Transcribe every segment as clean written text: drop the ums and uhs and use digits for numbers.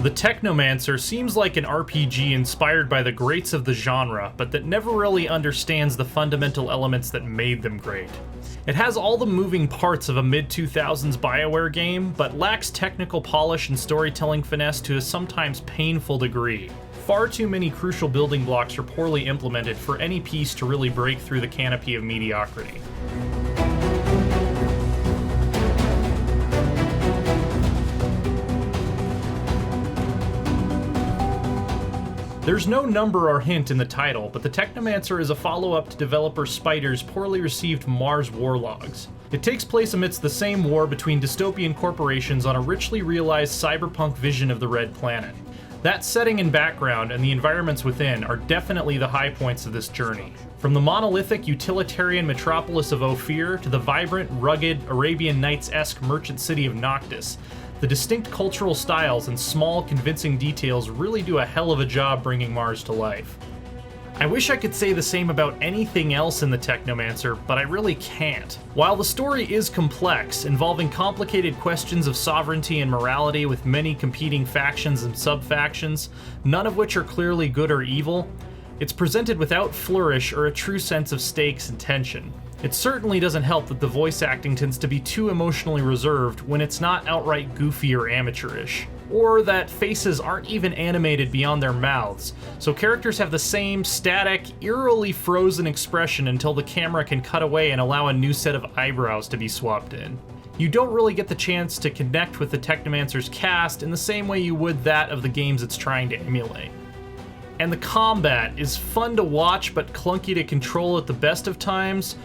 The Technomancer seems like an RPG inspired by the greats of the genre, but that never really understands the fundamental elements that made them great. It has all the moving parts of a mid-2000s BioWare game, but lacks technical polish and storytelling finesse to a sometimes painful degree. Far too many crucial building blocks are poorly implemented for any piece to really break through the canopy of mediocrity. There's no number or hint in the title, but the Technomancer is a follow-up to developer Spider's poorly received Mars War Logs. It takes place amidst the same war between dystopian corporations on a richly realized cyberpunk vision of the Red Planet. That setting and background and the environments within are definitely the high points of this journey. From the monolithic utilitarian metropolis of Ophir to the vibrant, rugged, Arabian Nights-esque merchant city of Noctis, the distinct cultural styles and small, convincing details really do a hell of a job bringing Mars to life. I wish I could say the same about anything else in the Technomancer, but I really can't. While the story is complex, involving complicated questions of sovereignty and morality with many competing factions and sub-factions, none of which are clearly good or evil, it's presented without flourish or a true sense of stakes and tension. It certainly doesn't help that the voice acting tends to be too emotionally reserved when it's not outright goofy or amateurish, or that faces aren't even animated beyond their mouths, so characters have the same static, eerily frozen expression until the camera can cut away and allow a new set of eyebrows to be swapped in. You don't really get the chance to connect with the Technomancer's cast in the same way you would that of the games it's trying to emulate. And the combat is fun to watch but clunky to control at the best of times,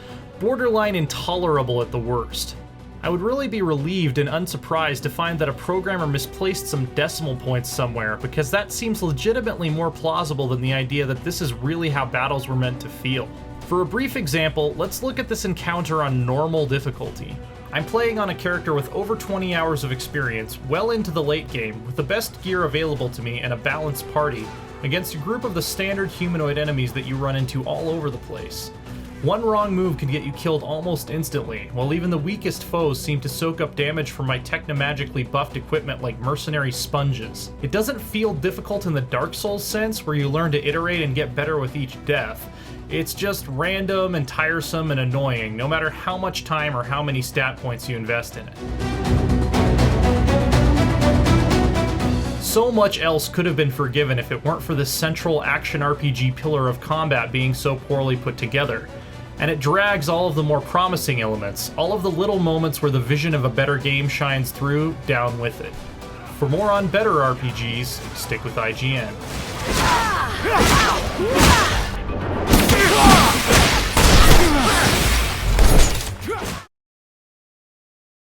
borderline intolerable at the worst. I would really be relieved and unsurprised to find that a programmer misplaced some decimal points somewhere, because that seems legitimately more plausible than the idea that this is really how battles were meant to feel. For a brief example, let's look at this encounter on normal difficulty. I'm playing on a character with over 20 hours of experience, well into the late game, with the best gear available to me and a balanced party, against a group of the standard humanoid enemies that you run into all over the place. One wrong move can get you killed almost instantly, while even the weakest foes seem to soak up damage from my technomagically buffed equipment like mercenary sponges. It doesn't feel difficult in the Dark Souls sense, where you learn to iterate and get better with each death. It's just random and tiresome and annoying, no matter how much time or how many stat points you invest in it. So much else could have been forgiven if it weren't for this central action RPG pillar of combat being so poorly put together. And it drags all of the more promising elements, all of the little moments where the vision of a better game shines through, down with it. For more on better RPGs, stick with IGN.